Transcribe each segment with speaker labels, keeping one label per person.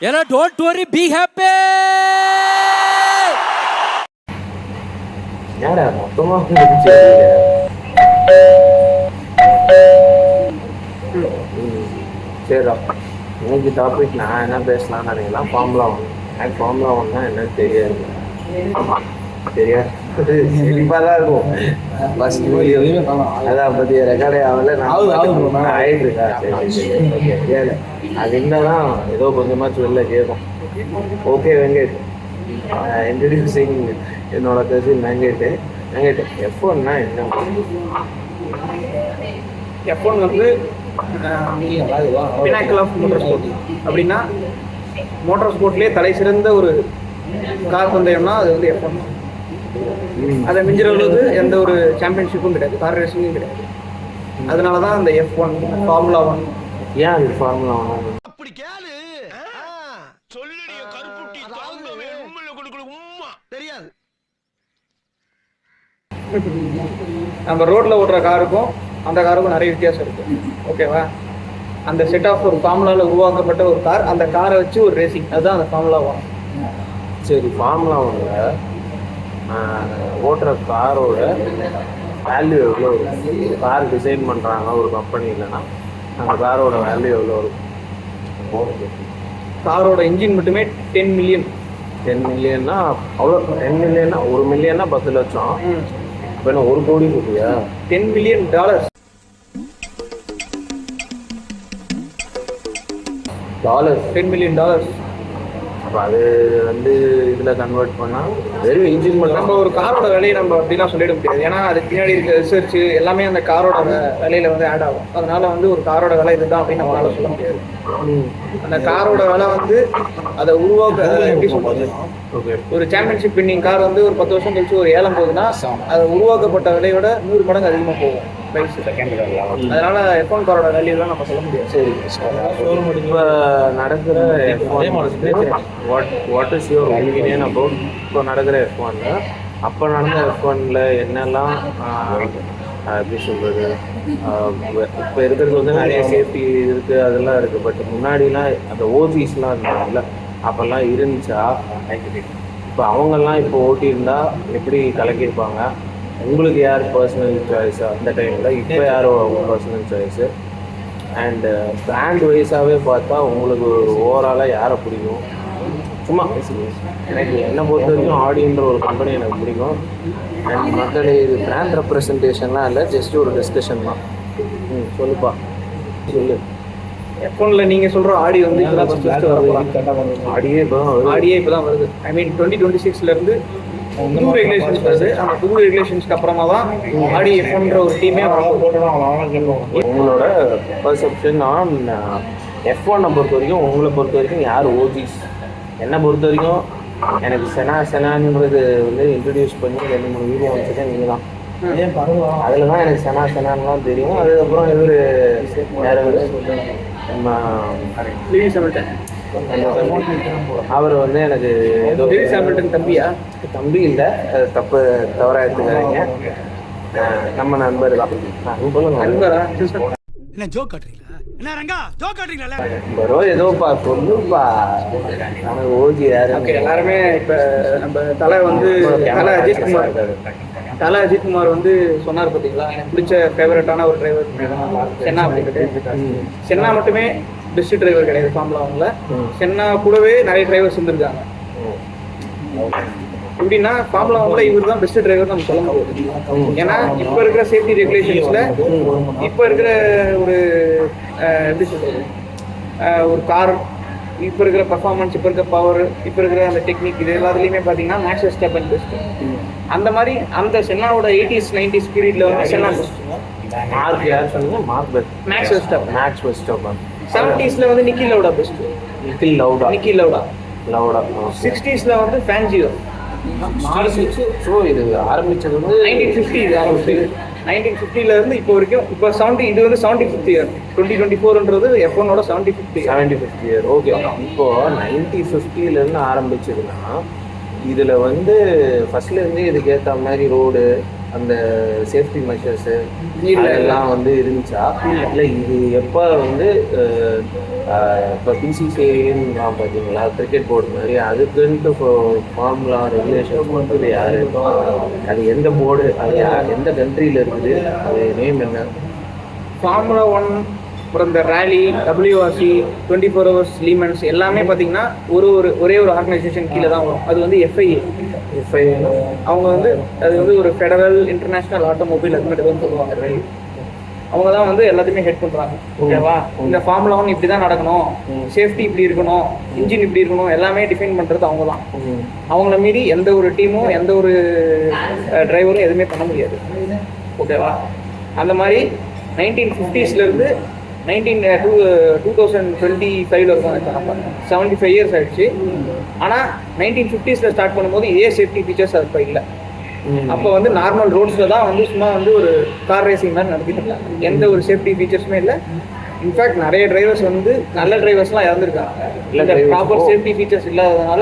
Speaker 1: ஏன்னா don't worry be happy.
Speaker 2: யாரா மொத்தமா சரிடா. இன்னைக்கு டாபிக் நான் என்ன பேசலாம்னு நினைக்கலாம். ஃபார்முலா 1. எனக்கு ஃபார்முலா 1னா என்னன்னு தெரியாது. தெரியாது, சிரிப்பாக தான் இருக்கும். ஃபர்ஸ்ட் அதான் பற்றி ரெக்கார்டே ஆகல. நான் ஆகிட்டு இருக்கா. சரி ஓகே தெரியாது. அது இருந்தால் ஏதோ கொஞ்சமாச்சும் வெளில கேட்கும். ஓகே வெங்கட், இன்ட்ரடியூசிங் என்னோட கசின் வெங்கட். F1னா என்ன?
Speaker 3: F1 வந்து பினாக்கிள் ஆஃப் மோட்டார் ஸ்போர்ட். அப்படின்னா மோட்டார் ஸ்போர்ட்லேயே தலை சிறந்த ஒரு கார் பந்தயம்னா அது வந்து F1. அதை மிஞ்சிற அளவுக்கு எந்த ஒரு சாம்பியன்ஷிப்பும் கிடையாது, கார் ரேசிங்கும் கிடையாது. அதனால தான் அந்த F1 ஃபார்முலா 1.
Speaker 2: ஏன் அது ஃபார்முலா 1?
Speaker 4: அப்படி கேளு சொல்லுடைய கருப்புட்டி தாங்கவே உண்மையில கொடுக்கல உம்மா தெரியாது.
Speaker 3: நம்ம ரோட்டில் ஓட்டுற காருக்கும் அந்த காருக்கும் நிறைய வித்தியாசம் இருக்குது. ஓகேவா? அந்த செட் ஆஃப் ஒரு ஃபார்முலாவில் உருவாக்கப்பட்ட ஒரு கார், அந்த காரை வச்சு ஒரு ரேசிங், அதுதான் அந்த ஃபார்முலா 1.
Speaker 2: சரி, ஃபார்முலா 1ல் ஓட்டுற காரோட வேல்யூ எவ்வளோ இருக்கும்? கார் டிசைன் பண்ணுறாங்க ஒரு கம்பெனி, இல்லைன்னா அந்த காரோட வேல்யூ எவ்வளோ இருக்கும்?
Speaker 3: காரோட இன்ஜின் மட்டுமே 10 மில்லியன்.
Speaker 2: 10 மில்லியன்னா அவ்வளோ? 10 மில்லியன்னா 1 மில்லியன்னா 10 லட்சம். இப்போ என்ன 1 கோடி கொடுத்தியா?
Speaker 3: $10 மில்லியன்.
Speaker 2: $10
Speaker 3: $10 மில்லியன்.
Speaker 2: அப்போ அது வந்து இதில் கன்வெர்ட் பண்ணால் வெறும் இன்ஜின் மட்டும்.
Speaker 3: நம்ம ஒரு காரோட விலையை நம்ம அப்படிலாம் சொல்லிட முடியாது. ஏன்னா அதுக்கு பின்னாடி இருக்க ரிசர்ச் எல்லாமே அந்த காரோட விலையில வந்து ஆட் ஆகும். அதனால வந்து ஒரு காரோட விலை இதுதான் அப்படின்னு நம்மளால சொல்ல முடியாது. அந்த காரோட விலை வந்து அதை உருவாக்க எப்படி சொல்றது, ஒரு சாம்பியன்ஷிப் வின்னிங் கார் வந்து ஒரு 10 வருஷம் கழிச்சு ஒரு ஏலம் போகுதுன்னா அது உருவாக்கப்பட்ட விலையோட 100 மடங்கு அதிகமாக போகும் பிரைஸ். அதனால F1 காரோட வேல்யூலாம் நம்ம சொல்ல முடியாது.
Speaker 2: சரி, இப்போ நடக்கிற what is your opinion about இப்போ நடக்கிற F1ல? அப்போ நடந்த F1ல என்னெல்லாம் எப்படி சொல்கிறது, இப்போ இருக்கிறது வந்து நிறைய சேஃப்டி இருக்குது, அதெல்லாம் இருக்குது. பட் முன்னாடிலாம் அந்த ஓஜிஸ்லாம் இருந்தாங்கல்ல, அப்போல்லாம் இருந்துச்சா? இப்போ அவங்கெல்லாம் இப்போ ஓட்டியிருந்தா எப்படி கலக்கியிருப்பாங்க? உங்களுக்கு யார் பர்சனல் சாய்ஸு அந்த டைமில்? இப்போ யாரோ பர்சனல் சாய்ஸு? அண்டு பிராண்ட் வைஸாகவே பார்த்தா உங்களுக்கு ஓவராலாக யாரை பிடிக்கும்? சும்மா எனக்கு என்னை பொறுத்த வரைக்கும் ஆடின்ற ஒரு கம்பெனி எனக்கு பிடிக்கும். அண்ட் மற்றது இது பிராண்ட் ரெப்ரசன்டேஷன்லாம் இல்லை, ஜஸ்ட் ஒரு டிஸ்கஷன் தான். சொல்லுப்பா, சொல்லு.
Speaker 3: F1ல நீங்கள் சொல்கிற ஆடி வந்து
Speaker 2: ஆடியே
Speaker 3: இப்போ தான் வருது. ஐ மீன் 2026லேருந்து புது ரெகுலேஷன்ஸ் வருது. அந்த புது ரெகுலேஷன்ஸ்க்கு அப்புறமா தான் ஆடி F1ன்ற ஒரு டீமே
Speaker 2: உங்களோட பர்செப்ஷன் ஆன் F1 பொறுத்த வரைக்கும், உங்களை பொறுத்த வரைக்கும் யார் ஓஜிஸ்? என்னை பொறுத்த வரைக்கும் எனக்கு செனான்றது வந்து இன்ட்ரடியூஸ் பண்ணி 2-3 வீடியோ வச்சுட்டு நீங்கள் தான். அதில் தான் எனக்கு செனான்லாம் தெரியும். அதுக்கப்புறம் இவர் வேறு நம்ம அவர் வந்து எனக்கு ஏதோ தம்பி இல்லை, தவறாக எடுத்துக்காதீங்க, நம்ம நண்பர் தான்.
Speaker 3: நண்பரா?
Speaker 4: என்ன ஜோக் காட்டுறீங்களா? என்ன ரங்கா ஜோக் காட்டுறீங்களா?
Speaker 2: நண்பரோ ஏதோப்பா சொல்லுப்பா. எனக்கு ஓஜி யாரு?
Speaker 3: எல்லாருமே இப்போ நம்ம தலை அஜித் குமார் வந்து சொன்னார் பார்த்தீங்களா, எனக்கு பிடிச்ச ஃபேவரட்டான ஒரு டிரைவர் சென்னா அப்படின்ட்டு. சென்னா மட்டுமே பெஸ்ட் டிரைவர் கிடையாது ஃபார்முலா 1ல. சென்னா கூடவே நிறைய டிரைவர்ஸ் இருந்திருக்காங்க. எப்படின்னா ஃபார்முலா 1ல இவர் தான் பெஸ்ட் டிரைவர் நம்ம சொல்ல முடியாது. ஏன்னா இப்போ இருக்கிற சேஃப்டி ரெகுலேஷன்ஸில், இப்போ இருக்கிற ஒரு எப்படி சொல்றது, ஒரு கார் இப்போ இருக்கிற பர்ஃபார்மன்ஸ், இப்போ இருக்கிற பவர், இப்போ இருக்கிற அந்த டெக்னிக், இது எல்லாத்துலேயுமே பார்த்தீங்கன்னா மேக்ஸ் வெர்ஸ்டாப்பன் பெஸ்ட். அந்த மாதிரி அந்த சென்னாவோட 80s 90s பீரியட்ல வந்து சென்னா பெஸ்ட்.
Speaker 2: மார்க் யார் சொன்னீங்க?
Speaker 3: Maths
Speaker 2: Verstappen.
Speaker 3: 70sல வந்து நிக்கி லவுடா பெஸ்ட். நிக்கி லவுடா. 60sல வந்து ஃபேன்ஜியோ.
Speaker 2: ஸோ இது ஆரம்பிச்சது வந்து
Speaker 3: 1950ல இருந்து இப்போ வரைக்கும். இப்போ 70, இது வந்து 75th இயர். 2024ன்றது F1ஓட 75th
Speaker 2: இயர். ஓகே, இப்போ 1950லேருந்து ஆரம்பிச்சதுன்னா இதில் வந்து ஃபர்ஸ்ட்லேருந்து இதுக்கு ஏற்ற மாதிரி ரோடு அந்த சேஃப்டி மெஷர்ஸு
Speaker 3: இல்ல.
Speaker 2: அதெல்லாம் வந்து இருந்துச்சா இல்லை இது எப்போ வந்து இப்போ பிசிசிஐன்னு பார்த்தீங்களா கிரிக்கெட் போர்டு மாதிரி அதுக்குன்ட்டு ஃபார்முலா ரெகுலேஷன்ஸ் பண்ணுறது யார், அது எந்த போர்டு, அது எந்த கண்ட்ரியில் இருக்குது, அது நேம் என்ன?
Speaker 3: ஃபார்முலா 1 அப்புறம் இந்த ரேலி WRC 24 ஹவர்ஸ் லீமன்ஸ் எல்லாமே பார்த்தீங்கன்னா ஒரே ஒரு ஆர்கனைசேஷன் கீழே தான் வரும். அது வந்து FIA. அவங்க வந்து அது வந்து ஒரு ஃபெடரல் இன்டர்நேஷ்னல் ஆட்டோமொபைல் அட்மிட்டர்னு சொல்லுவாங்க. அவங்க தான் வந்து எல்லாத்தையுமே ஹெட் பண்ணுறாங்க. ஓகேவா? இந்த ஃபார்முலா 1 இப்படி தான் நடக்கணும், சேஃப்டி இப்படி இருக்கணும், இன்ஜின் இப்படி இருக்கணும், எல்லாமே டிஃபைன் பண்ணுறது அவங்க தான். அவங்கள மீறி எந்த ஒரு டீமும் எந்த ஒரு டிரைவரும் எதுவுமே பண்ண முடியாது. ஓகேவா? அந்த மாதிரி 1950ஸ்லேருந்து 2025 இருக்கும். 75 இயர்ஸ் ஆயிடுச்சு. ஆனால் 1950ஸ்ல ஸ்டார்ட் பண்ணும்போது இதே சேஃப்டி ஃபீச்சர்ஸ் அது இப்போ இல்லை. அப்போ வந்து நார்மல் ரோட்ஸில் தான் வந்து சும்மா வந்து ஒரு கார் ரேசிங் மாதிரி நடத்திட்டு இருக்காங்க. எந்த ஒரு சேஃப்டி ஃபீச்சர்ஸுமே இல்லை. இன்ஃபேக்ட் நிறைய டிரைவர்ஸ் வந்து நல்ல டிரைவர்ஸ்லாம் இறந்துருக்காங்க. இல்லை ப்ராப்பர் சேஃப்டி ஃபீச்சர்ஸ் இல்லாததுனால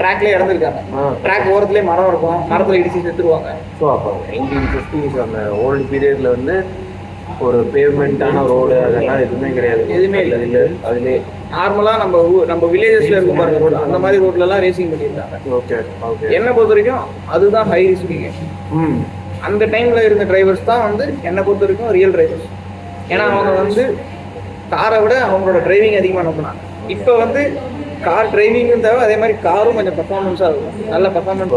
Speaker 3: ட்ராக்லேயே இறந்துருக்காங்க. ட்ராக் ஓரத்துலேயே மரம் இருக்கும், மரத்தில் இடிச்சு செத்துருவாங்க.
Speaker 2: ஸோ அப்போ 1950s அந்த ஓல்டு பீரியடில் வந்து ஒரு பேவ்மெண்ட்டான ரோடு அதெல்லாம் எதுவுமே கிடையாது.
Speaker 3: எதுவுமே இல்லை.
Speaker 2: அதுலேயே
Speaker 3: நார்மலாக நம்ம வில்லேஜஸ்ல இருக்கும் பாருங்க ரோடு, அந்த மாதிரி ரோட்லலாம் ரேசிங் பண்ணியிருக்காங்க.
Speaker 2: Okay okay.
Speaker 3: என்னை பொறுத்த வரைக்கும் அதுதான் ஹை ரிஸ்கிங்க. அந்த டைமில் இருந்த டிரைவர்ஸ் தான் வந்து என்னை பொறுத்த வரைக்கும் ரியல் டிரைவர்ஸ். ஏன்னா அவங்க வந்து காரை விட அவங்களோட டிரைவிங் அதிகமாக நம்பினாங்க. இப்போ வந்து கார் டிரைவிங்கும் தேவை, அதே மாதிரி காரும் கொஞ்சம் பர்ஃபார்மன்ஸாக இருக்கும். நல்ல பர்ஃபார்மன்ஸ்.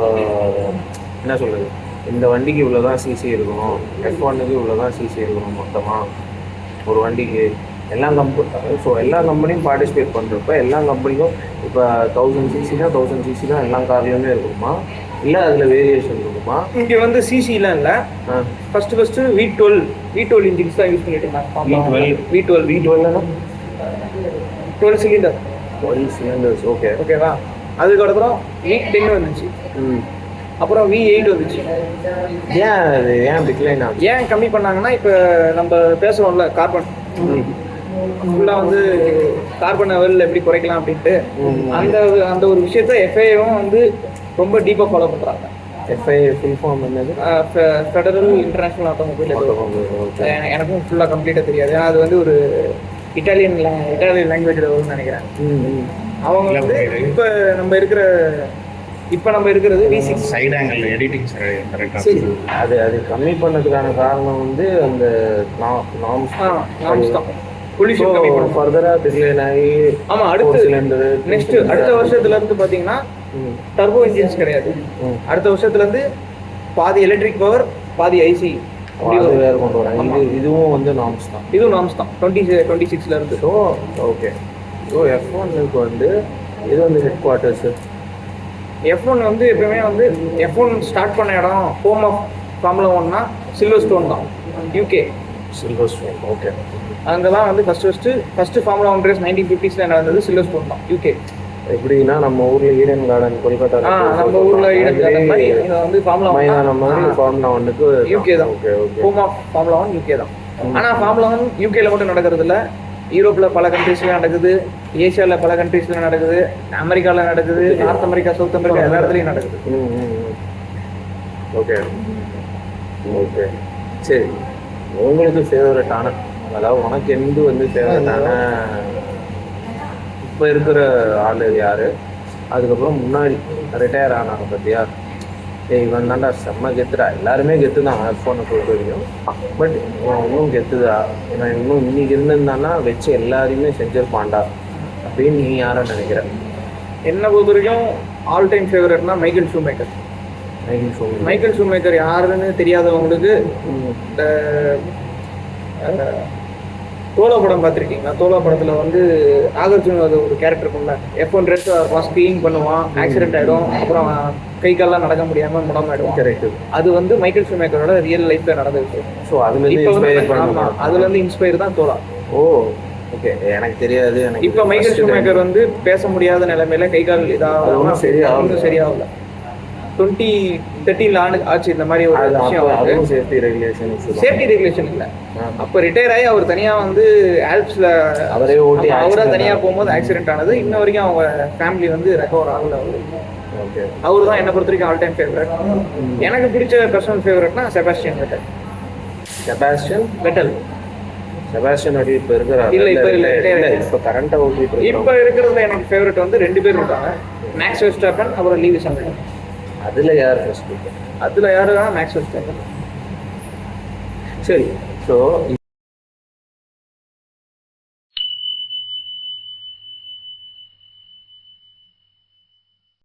Speaker 2: என்ன சொல்கிறது, இந்த வண்டிக்கு இவ்வளோ தான் சிசி இருக்கணும், F1க்கு இவ்வளோ தான் சிசி இருக்கணும் மொத்தமாக ஒரு வண்டிக்கு. எல்லா கம்பெனியும் பார்ட்டிசிபேட் பண்ணுறப்ப எல்லா கம்பெனிக்கும் இப்போ 1000 சிசினா 1000 சிசி தான் எல்லா கார்லையுமே இருக்குமா, இல்லை அதில் வேரியேஷன் இருக்குமா?
Speaker 3: இங்கே வந்து சிசிலாம் இல்லை. ஃபஸ்ட்டு V12 இன்ஜின்ஸ் தான் யூஸ் பண்ணிட்டு இருந்தாங்க. V12 12 cylinder.
Speaker 2: 12 சிலிண்டர்ஸ்.
Speaker 3: ஓகேவா? அதுக்கப்புறம் V10 வந்துச்சு. அப்புறம் V8 வந்துச்சு.
Speaker 2: ஏன் டிக்ளைன் ஆகுது?
Speaker 3: ஏன் கம்மி பண்ணாங்கன்னா, இப்போ நம்ம பேசுகிறோம்ல கார்பன் ஃபுல்லாக வந்து கார்பன் லெவல் எப்படி குறைக்கலாம் அப்படின்ட்டு அந்த ஒரு விஷயத்த FIA-வும் வந்து ரொம்ப டீப்பாக ஃபாலோ பண்ணுறாங்க.
Speaker 2: FIA ஃபுல் ஃபார்ம் என்னது?
Speaker 3: Federal international automobile. எனக்கும் ஃபுல்லாக கம்ப்ளீட்டாக தெரியாது. அது வந்து ஒரு இட்டாலியன் லாங்குவேஜில் வரும்னு நினைக்கிறேன். அவங்க வந்து இப்போ நம்ம இருக்கிறது V6
Speaker 5: சைடு ஆங்கிள் எடிட்டிங் கரெக்டாக.
Speaker 2: அது கம்மி பண்ணதுக்கான காரணம் வந்து அந்த நார்ம்ஸ்
Speaker 3: தான். பொல்யூஷன் கம்மி பண்ண
Speaker 2: ஃபர்தராக டிக்ளைன் ஆகி.
Speaker 3: ஆமாம். அடுத்த வருஷத்துலேருந்து பார்த்தீங்கன்னா டர்போ இன்ஜின்ஸ் கிடையாது. அடுத்த வருஷத்துலேருந்து பாதி எலக்ட்ரிக் பவர் பாதி ஐசி
Speaker 2: வேறு கொண்டு வராங்க. இதுவும் வந்து நார்ம்ஸ் தான்.
Speaker 3: இதுவும் நார்ம்ஸ் தான் 2026
Speaker 2: ஸோ ஓகே. ஸோ F1க்கு வந்து இது வந்து ஹெட் குவார்ட்டர்ஸு.
Speaker 3: F1 வந்து எப்பவுமே வந்து F1 ஸ்டார்ட் பண்ண இடம் ஹோம் ஆஃப் ஃபார்முலா 1னா சில்வர்ஸ்டோன் தான், UK.
Speaker 2: சில்வர்ஸ்டோன். ஓகே.
Speaker 3: அங்கே தான் வந்து ஃபஸ்ட்டு ஃபார்முலா 1 ரேஸ் 1950ஸ்ல நடந்தது சில்வர்ஸ்டோன் தான், UK.
Speaker 2: எப்படின்னா நம்ம ஊரில் ஈடன் கார்டன் கொல்கத்தா,
Speaker 3: நம்ம ஊரில் ஈடன் கார்டன் மாதிரி இதை வந்து ஃபார்முலா
Speaker 2: மைதானம் மாதிரி ஃபார்முலா 1க்கு
Speaker 3: UK தான். ஹோம் ஆஃப் ஃபார்முலா 1 UK தான். ஆனால் ஃபார்முலா 1 UKல மட்டும் நடக்கிறது இல்லை. யூரோப்பில் பல கண்ட்ரீஸ்லாம் நடக்குது, ஏஷியாவில் பல கண்ட்ரீஸ்லாம் நடக்குது, அமெரிக்காவில் நடக்குது, நார்த் அமெரிக்கா, சவுத் அமெரிக்கா எல்லா இடத்துலையும் நடக்குது.
Speaker 2: Okay okay. சரி, உங்களுக்கு ஃபேவரட்டான, அதாவது உனக்கு எந்த வந்து ஃபேவரட்டான இப்போ இருக்கிற ஆள் யார்? அதுக்கப்புறம் முன்னாடி ரிட்டையர் ஆனாங்க பார்த்தியா, இவன் தான்டா செம்ம கெத்துடா, எல்லாருமே கெத்து தான் F1 பொறுத்த வரைக்கும். பட் இவன் இன்னும் கெத்துதா, இவன் இன்னும் இன்னைக்கு இருந்திருந்தான்னா வச்சு எல்லாரையுமே செஞ்சிருப்பான்டா அப்படின்னு நீ யாரை நினைக்கிற?
Speaker 3: என்னை பொறுத்த வரைக்கும் ஆல் டைம் ஃபேவரட்னா மைக்கேல் ஷூமேக்கர். மைக்கேல் ஷூமேக்கர் யாருன்னு தெரியாதவங்களுக்கு இந்த தோலா படம் பார்த்துருக்கீங்களா? தோலா படத்தில் வந்து நாகார்ஜுன அது ஒரு கேரக்டர் இருக்கும்ல, F1 ரேஸ் ஸ்கீயிங் பண்ணுவான், ஆக்சிடென்ட் ஆகிடும், அப்புறம் கை கால்லாம் நடக்க முடியாமல் முடமாயிடுவான். கரெக்ட். அது வந்து மைக்கேல் ஷூமேக்கரோட ரியல் லைஃப்பில் நடந்த விஷயம்.
Speaker 2: ஸோ அதுலேருந்து
Speaker 3: இன்ஸ்பயர் தான் தோலா.
Speaker 2: ஓ ஓகே. எனக்கு தெரியாது. எனக்கு
Speaker 3: இப்போ மைக்கேல் ஷூமேக்கர் வந்து பேச முடியாத நிலைமையில கை கால் இதாக சரியாகல. 2013 ஆச்சு இந்த மாதிரி ஒரு விஷயம்.
Speaker 2: சேஃப்டி
Speaker 3: ரெகுலேஷன் இல்லை. அப்போ ரிட்டையர் ஆகி அவர் தனியாக வந்து ஆல்ப்ஸில்
Speaker 2: அவரே ஓட்டி
Speaker 3: அவராக தனியாக போகும்போது ஆக்சிடென்ட் ஆனது. இன்ன வரைக்கும் அவங்க ஃபேமிலி வந்து ரெக்கவர் ஆகல. அவர்
Speaker 2: ஓகே.
Speaker 3: அவர் தான் என்னை பொறுத்த வரைக்கும் ஆல் டைம் ஃபேவரட். எனக்கு பிடிச்ச பர்சனல் ஃபேவரட்னா செபாஸ்டியன் வெட்டல்.
Speaker 2: செபாஸ்டியன் ஓட்டி இப்போ இருக்கிற
Speaker 3: இல்ல, இப்ப இல்ல.
Speaker 2: இப்போ கரண்டாக ஓட்டிட்டு இருக்கோம்.
Speaker 3: இப்போ இருக்கிறதுல எனக்கு ஃபேவரட் வந்து 2 பேர் இருக்காங்க, மேக்ஸ் வெஸ்டாப்பன் அப்புறம் லீவிஸ் ஹாமில்டன்.
Speaker 2: அதில் யார் ஃபர்ஸ்ட்?
Speaker 3: அதுல யாருன்னா மேக்ஸ் வெஸ்டாப்பன்.
Speaker 2: சரி. ஸோ